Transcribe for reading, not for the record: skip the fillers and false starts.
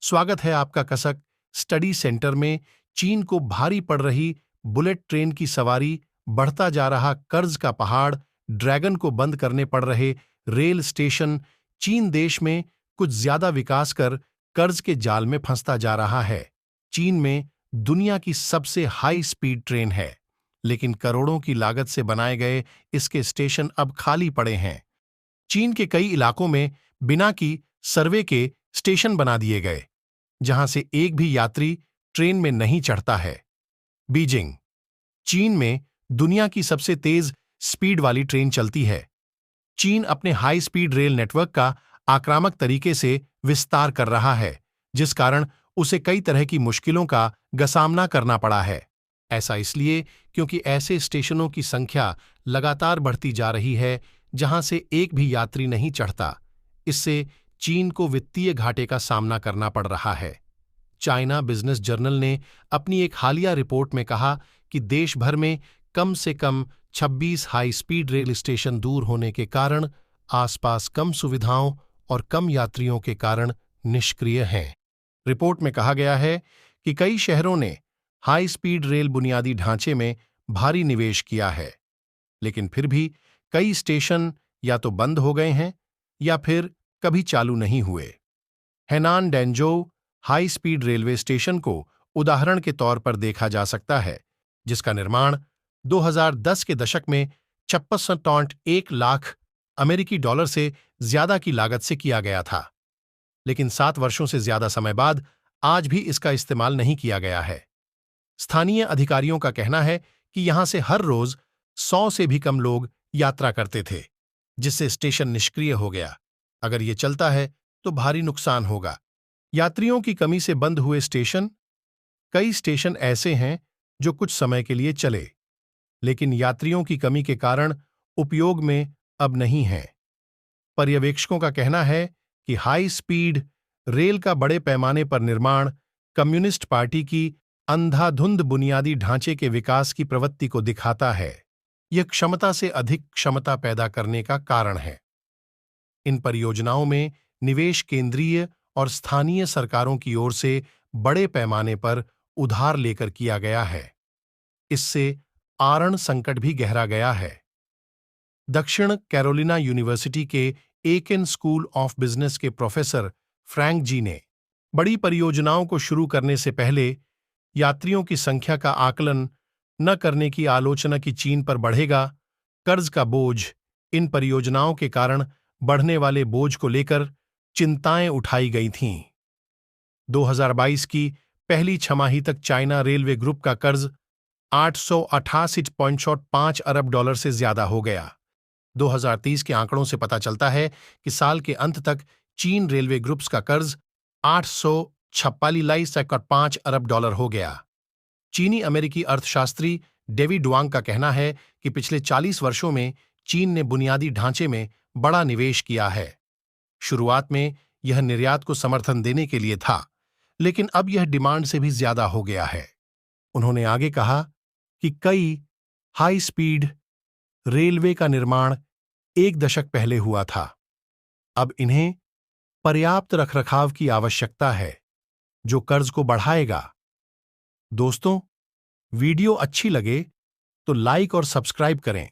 स्वागत है आपका कसक स्टडी सेंटर में। चीन को भारी पड़ रही बुलेट ट्रेन की सवारी, बढ़ता जा रहा कर्ज का पहाड़, ड्रैगन को बंद करने पड़ रहे रेल स्टेशन। चीन देश में कुछ ज्यादा विकास कर कर्ज के जाल में फंसता जा रहा है। चीन में दुनिया की सबसे हाई स्पीड ट्रेन है, लेकिन करोड़ों की लागत से बनाए गए इसके स्टेशन अब खाली पड़े हैं। चीन के कई इलाकों में बिना की सर्वे के स्टेशन बना दिए गए, जहां से एक भी यात्री ट्रेन में नहीं चढ़ता है। बीजिंग, चीन में दुनिया की सबसे तेज स्पीड वाली ट्रेन चलती है। चीन अपने हाई स्पीड रेल नेटवर्क का आक्रामक तरीके से विस्तार कर रहा है, जिस कारण उसे कई तरह की मुश्किलों का सामना करना पड़ा है। ऐसा इसलिए क्योंकि ऐसे स्टेशनों की संख्या लगातार बढ़ती जा रही है, जहां से एक भी यात्री नहीं चढ़ता। इससे चीन को वित्तीय घाटे का सामना करना पड़ रहा है। चाइना बिजनेस जर्नल ने अपनी एक हालिया रिपोर्ट में कहा कि देश भर में कम से कम 26 हाई स्पीड रेल स्टेशन दूर होने के कारण आसपास कम सुविधाओं और कम यात्रियों के कारण निष्क्रिय हैं। रिपोर्ट में कहा गया है कि कई शहरों ने हाई स्पीड रेल बुनियादी ढांचे में भारी निवेश किया है, लेकिन फिर भी कई स्टेशन या तो बंद हो गए हैं या फिर कभी चालू नहीं हुए। Henan Dengzhou high speed railway station को उदाहरण के तौर पर देखा जा सकता है, जिसका निर्माण 2010 के दशक में 56.1 लाख अमेरिकी डॉलर से ज्यादा की लागत से किया गया था, लेकिन 7 वर्षों से ज्यादा समय बाद आज भी इसका इस्तेमाल नहीं किया गया है। स्थानीय अधिकारियों का कहना है कि यहां से हर रोज 100 से भी कम लोग यात्रा करते थे, जिससे स्टेशन निष्क्रिय हो गया। अगर ये चलता है तो भारी नुकसान होगा। यात्रियों की कमी से बंद हुए स्टेशन, कई स्टेशन ऐसे हैं जो कुछ समय के लिए चले, लेकिन यात्रियों की कमी के कारण उपयोग में अब नहीं हैं। पर्यवेक्षकों का कहना है कि हाई स्पीड रेल का बड़े पैमाने पर निर्माण कम्युनिस्ट पार्टी की अंधाधुंध बुनियादी ढांचे के विकास की प्रवृत्ति को दिखाता है। यह क्षमता से अधिक क्षमता पैदा करने का कारण है। इन परियोजनाओं में निवेश केंद्रीय और स्थानीय सरकारों की ओर से बड़े पैमाने पर उधार लेकर किया गया है। इससे आरण संकट भी गहरा गया है। दक्षिण कैरोलिना यूनिवर्सिटी के एकेन स्कूल ऑफ बिजनेस के प्रोफेसर फ्रैंक जी ने बड़ी परियोजनाओं को शुरू करने से पहले यात्रियों की संख्या का आकलन न करने की आलोचना की। चीन पर बढ़ेगा कर्ज का बोझ, इन परियोजनाओं के कारण बढ़ने वाले बोझ को लेकर चिंताएं उठाई गई थीं। 2022 की पहली छमाही तक चाइना रेलवे ग्रुप का कर्ज 888.5 अरब डॉलर से ज्यादा हो गया। 2030 के आंकड़ों से पता चलता है कि साल के अंत तक चीन रेलवे ग्रुप्स का कर्ज 846.5 अरब डॉलर हो गया। चीनी अमेरिकी अर्थशास्त्री डेविड वांग का कहना है कि पिछले 40 वर्षों में चीन ने बुनियादी ढांचे में बड़ा निवेश किया है। शुरुआत में यह निर्यात को समर्थन देने के लिए था, लेकिन अब यह डिमांड से भी ज्यादा हो गया है। उन्होंने आगे कहा कि कई हाई स्पीड रेलवे का निर्माण 1 दशक पहले हुआ था। अब इन्हें पर्याप्त रखरखाव की आवश्यकता है, जो कर्ज को बढ़ाएगा। दोस्तों, वीडियो अच्छी लगे तो लाइक और सब्सक्राइब करें।